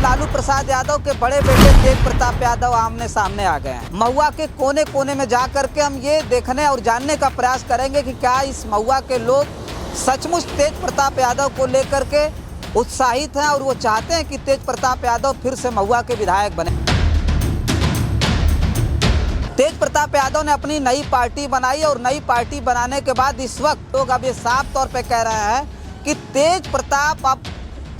लालू प्रसाद यादव के बड़े बेटे तेज प्रताप यादव आमने सामने आ गए हैं। महुआ के कोने कोने में जा करके हम ये देखने और जानने का प्रयास करेंगे कि क्या इस महुआ के लोग सचमुच तेज प्रताप यादव को लेकर के उत्साहित हैं और वो चाहते हैं कि तेज प्रताप यादव फिर से महुआ के विधायक बने। तेज प्रताप यादव ने अपनी नई पार्टी बनाई और नई पार्टी बनाने के बाद इस वक्त लोग अब ये साफ तौर पे कह रहे हैं कि तेज प्रताप अब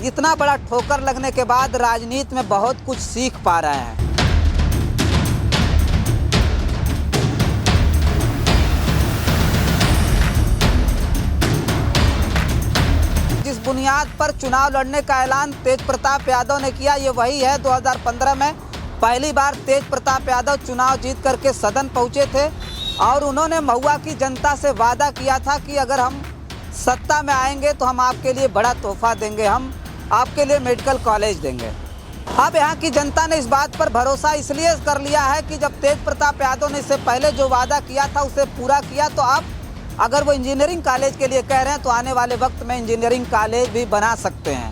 इतना बड़ा ठोकर लगने के बाद राजनीति में बहुत कुछ सीख पा रहे हैं। जिस बुनियाद पर चुनाव लड़ने का ऐलान तेज प्रताप यादव ने किया, ये वही है 2015 में पहली बार तेज प्रताप यादव चुनाव जीत करके सदन पहुंचे थे और उन्होंने महुआ की जनता से वादा किया था कि अगर हम सत्ता में आएंगे तो हम आपके लिए बड़ा तोहफा देंगे, हम आपके लिए मेडिकल कॉलेज देंगे। अब यहाँ की जनता ने इस बात पर भरोसा इसलिए कर लिया है कि जब तेज प्रताप यादव ने इससे पहले जो वादा किया था उसे पूरा किया, तो अब अगर वो इंजीनियरिंग कॉलेज के लिए कह रहे हैं तो आने वाले वक्त में इंजीनियरिंग कॉलेज भी बना सकते हैं।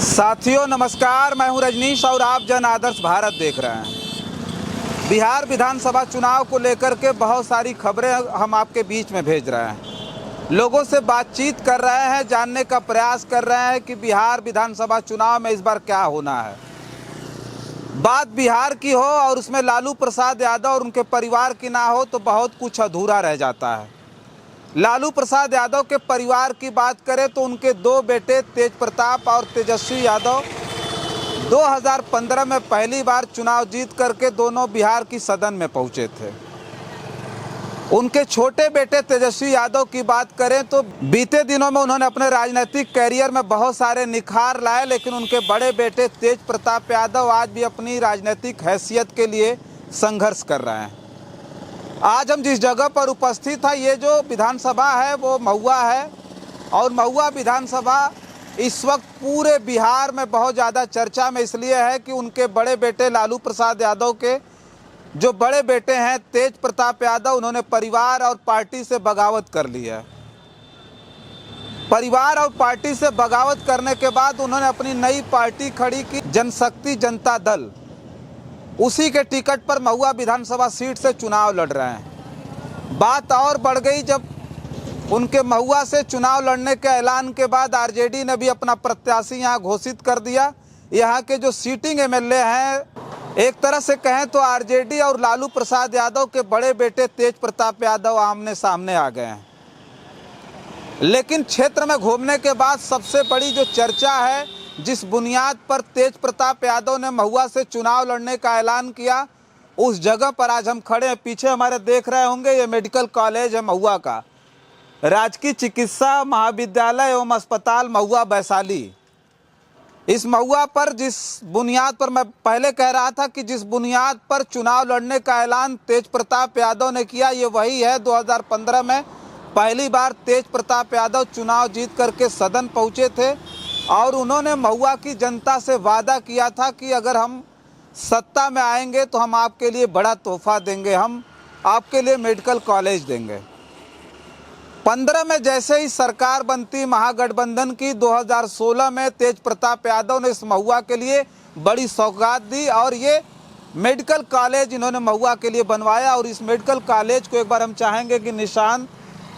साथियों नमस्कार, मैं हूँ रजनीश और आप जन आदर्श भारत देख रहे हैं। बिहार विधानसभा चुनाव को लेकर के बहुत सारी खबरें हम आपके बीच में भेज रहे हैं। लोगों से बातचीत कर रहे हैं, जानने का प्रयास कर रहे हैं कि बिहार विधानसभा चुनाव में इस बार क्या होना है। बात बिहार की हो और उसमें लालू प्रसाद यादव और उनके परिवार की ना हो तो बहुत कुछ अधूरा रह जाता है। लालू प्रसाद यादव के परिवार की बात करें तो उनके दो बेटे तेज प्रताप और तेजस्वी यादव 2015 में पहली बार चुनाव जीत करके दोनों बिहार की सदन में पहुंचे थे। उनके छोटे बेटे तेजस्वी यादव की बात करें तो बीते दिनों में उन्होंने अपने राजनीतिक कैरियर में बहुत सारे निखार लाए, लेकिन उनके बड़े बेटे तेज प्रताप यादव आज भी अपनी राजनीतिक हैसियत के लिए संघर्ष कर रहे हैं। आज हम जिस जगह पर उपस्थित हैं, ये जो विधानसभा है वो महुआ है और महुआ विधानसभा इस वक्त पूरे बिहार में बहुत ज़्यादा चर्चा में इसलिए है कि उनके बड़े बेटे लालू प्रसाद यादव के जो बड़े बेटे हैं तेज प्रताप यादव, उन्होंने परिवार और पार्टी से बगावत कर ली है। परिवार और पार्टी से बगावत करने के बाद उन्होंने अपनी नई पार्टी खड़ी की, जनशक्ति जनता दल। उसी के टिकट पर महुआ विधानसभा सीट से चुनाव लड़ रहे हैं। बात और बढ़ गई जब उनके महुआ से चुनाव लड़ने के ऐलान के बाद आरजेडी ने भी अपना प्रत्याशी यहाँ घोषित कर दिया। यहाँ के जो सीटिंग एमएलए हैं, एक तरह से कहें तो आरजेडी और लालू प्रसाद यादव के बड़े बेटे तेज प्रताप यादव आमने सामने आ गए हैं। लेकिन क्षेत्र में घूमने के बाद सबसे बड़ी जो चर्चा है, जिस बुनियाद पर तेज प्रताप यादव ने महुआ से चुनाव लड़ने का ऐलान किया, उस जगह पर आज हम खड़े हैं। पीछे हमारे देख रहे होंगे, ये मेडिकल कॉलेज है महुआ का, राजकीय चिकित्सा महाविद्यालय एवं अस्पताल महुआ वैशाली। इस महुआ पर जिस बुनियाद पर मैं पहले कह रहा था कि जिस बुनियाद पर चुनाव लड़ने का ऐलान तेज प्रताप यादव ने किया, ये वही है 2015 में पहली बार तेज प्रताप यादव चुनाव जीत करके सदन पहुंचे थे और उन्होंने महुआ की जनता से वादा किया था कि अगर हम सत्ता में आएंगे तो हम आपके लिए बड़ा तोहफा देंगे, हम आपके लिए मेडिकल कॉलेज देंगे। 15 में जैसे ही सरकार बनती महागठबंधन की, 2016 में तेज प्रताप यादव ने इस महुआ के लिए बड़ी सौगात दी और ये मेडिकल कॉलेज इन्होंने महुआ के लिए बनवाया। और इस मेडिकल कॉलेज को एक बार हम चाहेंगे कि निशान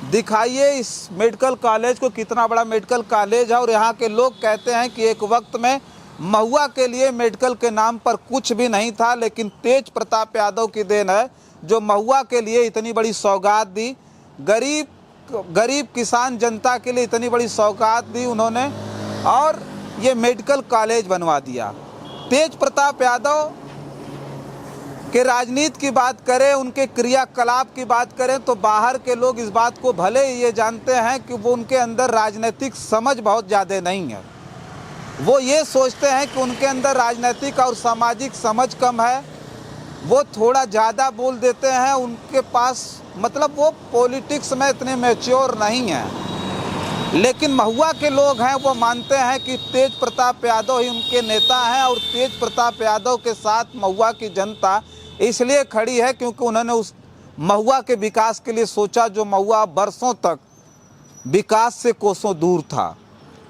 दिखाइए इस मेडिकल कॉलेज को, कितना बड़ा मेडिकल कॉलेज है। और यहाँ के लोग कहते हैं कि एक वक्त में महुआ के लिए मेडिकल के नाम पर कुछ भी नहीं था, लेकिन तेज प्रताप यादव की देन है जो महुआ के लिए इतनी बड़ी सौगात दी, गरीब किसान जनता के लिए इतनी बड़ी सौगात दी उन्होंने और ये मेडिकल कॉलेज बनवा दिया। तेज प्रताप यादव के राजनीति की बात करें, उनके क्रियाकलाप की बात करें तो बाहर के लोग इस बात को भले ही ये जानते हैं कि वो उनके अंदर राजनीतिक समझ बहुत ज़्यादा नहीं है। वो ये सोचते हैं कि उनके अंदर राजनीतिक और सामाजिक समझ कम है, वो थोड़ा ज़्यादा बोल देते हैं, उनके पास मतलब वो पॉलिटिक्स में इतने मैच्योर नहीं हैं। लेकिन महुआ के लोग हैं वो मानते हैं कि तेज प्रताप यादव ही उनके नेता हैं और तेज प्रताप यादव के साथ महुआ की जनता इसलिए खड़ी है क्योंकि उन्होंने उस महुआ के विकास के लिए सोचा जो महुआ बरसों तक विकास से कोसों दूर था।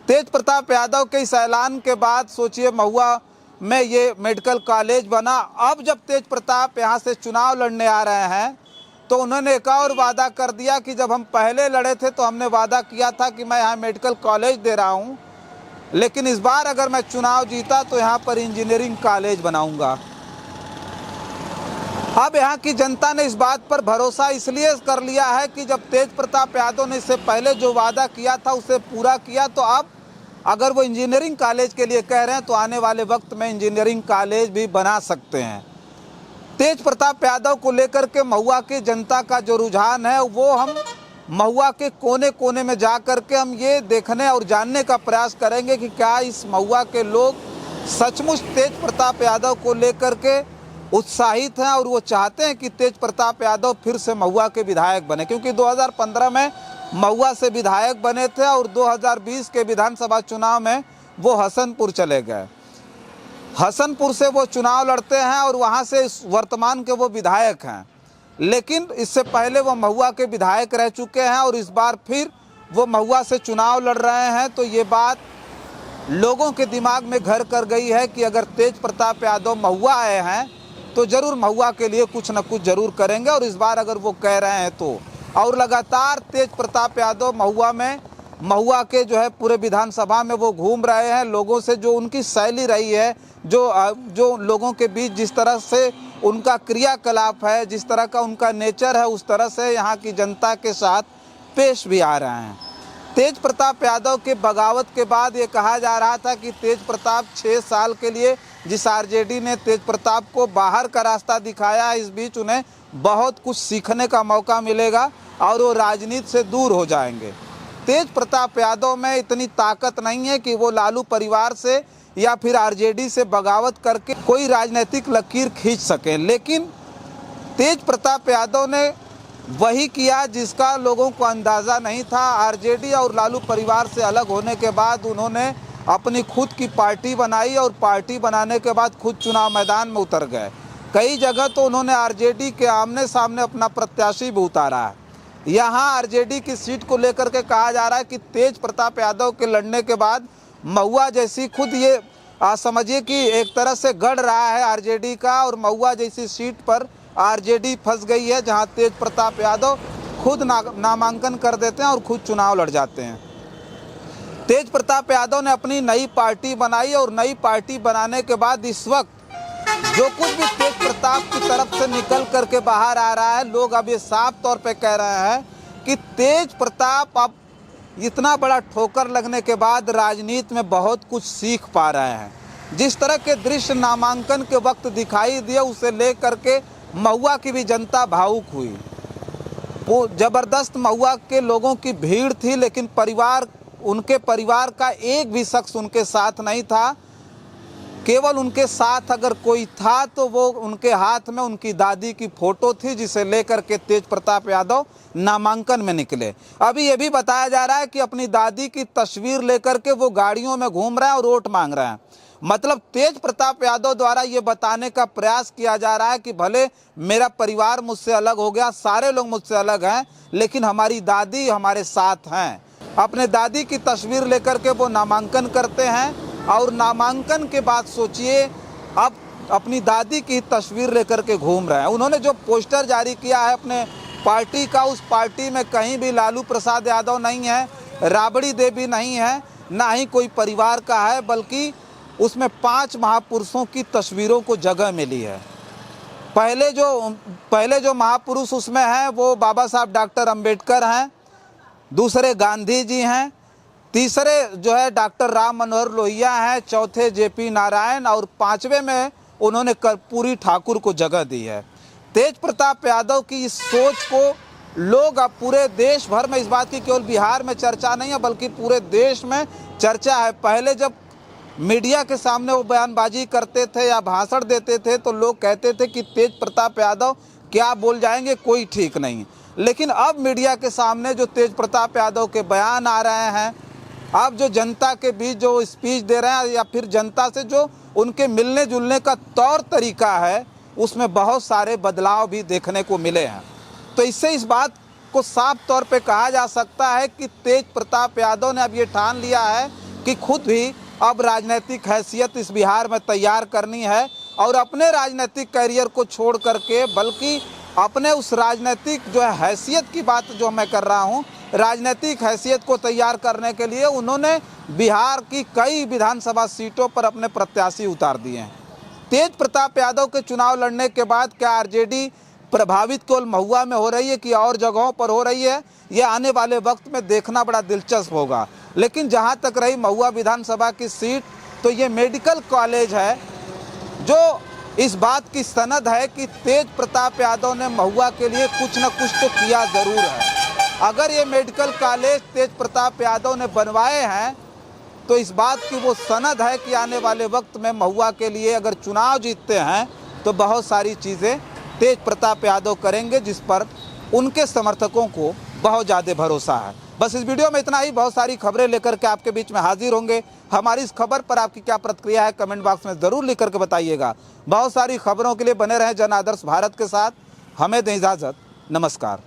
तेज प्रताप यादव के इस ऐलान के बाद सोचिए महुआ में ये मेडिकल कॉलेज बना। अब जब तेज प्रताप यहाँ से चुनाव लड़ने आ रहे हैं तो उन्होंने एक और वादा कर दिया कि जब हम पहले लड़े थे तो हमने वादा किया था कि मैं यहाँ मेडिकल कॉलेज दे रहा हूँ, लेकिन इस बार अगर मैं चुनाव जीता तो यहाँ पर इंजीनियरिंग कॉलेज बनाऊंगा। अब यहाँ की जनता ने इस बात पर भरोसा इसलिए कर लिया है कि जब तेज प्रताप यादव ने इससे पहले जो वादा किया था उसे पूरा किया, तो अब अगर वो इंजीनियरिंग कॉलेज के लिए कह रहे हैं तो आने वाले वक्त में इंजीनियरिंग कॉलेज भी बना सकते हैं। तेज प्रताप यादव को लेकर के महुआ की जनता का जो रुझान है वो हम महुआ के कोने कोने में जा कर के हम ये देखने और जानने का प्रयास करेंगे कि क्या इस महुआ के लोग सचमुच तेज प्रताप यादव को लेकर के उत्साहित हैं और वो चाहते हैं कि तेज प्रताप यादव फिर से महुआ के विधायक बने, क्योंकि 2015 में महुआ से विधायक बने थे और 2020 के विधानसभा चुनाव में वो हसनपुर चले गए। हसनपुर से वो चुनाव लड़ते हैं और वहाँ से वर्तमान के वो विधायक हैं, लेकिन इससे पहले वो महुआ के विधायक रह चुके हैं और इस बार फिर वो महुआ से चुनाव लड़ रहे हैं। तो ये बात लोगों के दिमाग में घर कर गई है कि अगर तेज प्रताप यादव महुआ आए हैं तो ज़रूर महुआ के लिए कुछ न कुछ ज़रूर करेंगे, और इस बार अगर वो कह रहे हैं तो। और लगातार तेज प्रताप यादव महुआ के जो है पूरे विधानसभा में वो घूम रहे हैं। लोगों से जो उनकी शैली रही है, जो लोगों के बीच जिस तरह से उनका क्रियाकलाप है, जिस तरह का उनका नेचर है, उस तरह से यहाँ की जनता के साथ पेश भी आ रहे हैं। तेज प्रताप यादव के बगावत के बाद ये कहा जा रहा था कि तेज प्रताप 6 साल के लिए जिस आरजेडी ने तेज प्रताप को बाहर का रास्ता दिखाया, इस बीच उन्हें बहुत कुछ सीखने का मौका मिलेगा और वो राजनीति से दूर हो जाएंगे। तेज प्रताप यादव में इतनी ताकत नहीं है कि वो लालू परिवार से या फिर आरजेडी से बगावत करके कोई राजनीतिक लकीर खींच सकें, लेकिन तेज प्रताप यादव ने वही किया जिसका लोगों को अंदाज़ा नहीं था। आरजेडी और लालू परिवार से अलग होने के बाद उन्होंने अपनी खुद की पार्टी बनाई और पार्टी बनाने के बाद खुद चुनाव मैदान में उतर गए। कई जगह तो उन्होंने आरजेडी के आमने सामने अपना प्रत्याशी भी उतारा है। यहाँ आरजेडी की सीट को लेकर के कहा जा रहा है कि तेज प्रताप यादव के लड़ने के बाद महुआ जैसी, खुद ये समझिए कि एक तरह से गढ़ रहा है आरजेडी का, और महुआ जैसी सीट पर आरजेडी फंस गई है जहां तेज प्रताप यादव खुद नामांकन कर देते हैं और खुद चुनाव लड़ जाते हैं। तेज प्रताप यादव ने अपनी नई पार्टी बनाई और नई पार्टी बनाने के बाद इस वक्त जो कुछ भी तेज प्रताप की तरफ से निकल करके बाहर आ रहा है, लोग अब ये साफ तौर पे कह रहे हैं कि तेज प्रताप अब इतना बड़ा ठोकर लगने के बाद राजनीति में बहुत कुछ सीख पा रहे हैं। जिस तरह के दृश्य नामांकन के वक्त दिखाई दिए उसे लेकर के महुआ की भी जनता भावुक हुई। वो ज़बरदस्त महुआ के लोगों की भीड़ थी, लेकिन उनके परिवार का एक भी शख्स उनके साथ नहीं था। केवल उनके साथ अगर कोई था तो वो उनके हाथ में उनकी दादी की फ़ोटो थी, जिसे लेकर के तेज प्रताप यादव नामांकन में निकले। अभी ये भी बताया जा रहा है कि अपनी दादी की तस्वीर लेकर के वो गाड़ियों में घूम रहे हैं और वोट मांग रहे हैं। मतलब तेज प्रताप यादव द्वारा ये बताने का प्रयास किया जा रहा है कि भले मेरा परिवार मुझसे अलग हो गया, सारे लोग मुझसे अलग हैं, लेकिन हमारी दादी हमारे साथ हैं। अपने दादी की तस्वीर लेकर के वो नामांकन करते हैं और नामांकन के बाद सोचिए अब अपनी दादी की तस्वीर लेकर के घूम रहे हैं। उन्होंने जो पोस्टर जारी किया है अपने पार्टी का, उस पार्टी में कहीं भी लालू प्रसाद यादव नहीं है, राबड़ी देवी नहीं है, ना ही कोई परिवार का है, बल्कि उसमें 5 महापुरुषों की तस्वीरों को जगह मिली है। पहले जो महापुरुष उसमें हैं वो बाबा साहब डॉक्टर अंबेडकर हैं, दूसरे गांधी जी हैं, तीसरे जो है डॉक्टर राम मनोहर लोहिया हैं, चौथे जेपी नारायण और 5वें में उन्होंने कर्पूरी ठाकुर को जगह दी है। तेज प्रताप यादव की इस सोच को लोग अब पूरे देश भर में, इस बात की केवल बिहार में चर्चा नहीं है बल्कि पूरे देश में चर्चा है। पहले जब मीडिया के सामने वो बयानबाजी करते थे या भाषण देते थे तो लोग कहते थे कि तेज प्रताप यादव क्या बोल जाएंगे, कोई ठीक नहीं। लेकिन अब मीडिया के सामने जो तेज प्रताप यादव के बयान आ रहे हैं, अब जो जनता के बीच जो स्पीच दे रहे हैं या फिर जनता से जो उनके मिलने जुलने का तौर तरीका है, उसमें बहुत सारे बदलाव भी देखने को मिले हैं। तो इससे इस बात को साफ तौर पे कहा जा सकता है कि तेज प्रताप यादव ने अब ये ठान लिया है कि खुद भी अब राजनीतिक हैसियत इस बिहार में तैयार करनी है और अपने राजनीतिक करियर को छोड़ करके बल्कि अपने उस राजनीतिक जो है हैसियत की बात जो मैं कर रहा हूँ, राजनीतिक हैसियत को तैयार करने के लिए उन्होंने बिहार की कई विधानसभा सीटों पर अपने प्रत्याशी उतार दिए हैं। तेज प्रताप यादव के चुनाव लड़ने के बाद क्या आरजेडी प्रभावित केवल महुआ में हो रही है कि और जगहों पर हो रही है, ये आने वाले वक्त में देखना बड़ा दिलचस्प होगा। लेकिन जहां तक रही महुआ विधानसभा की सीट, तो ये मेडिकल कॉलेज है जो इस बात की सनद है कि तेज प्रताप यादव ने महुआ के लिए कुछ न कुछ तो किया ज़रूर है। अगर ये मेडिकल कॉलेज तेज प्रताप यादव ने बनवाए हैं तो इस बात की वो सनद है कि आने वाले वक्त में महुआ के लिए अगर चुनाव जीतते हैं तो बहुत सारी चीज़ें तेज प्रताप यादव करेंगे, जिस पर उनके समर्थकों को बहुत ज़्यादा भरोसा है। बस इस वीडियो में इतना ही। बहुत सारी खबरें लेकर के आपके बीच में हाजिर होंगे। हमारी इस खबर पर आपकी क्या प्रतिक्रिया है कमेंट बॉक्स में ज़रूर लिख करके बताइएगा। बहुत सारी खबरों के लिए बने रहें जन आदर्श भारत के साथ। हमें दें इजाज़त। नमस्कार।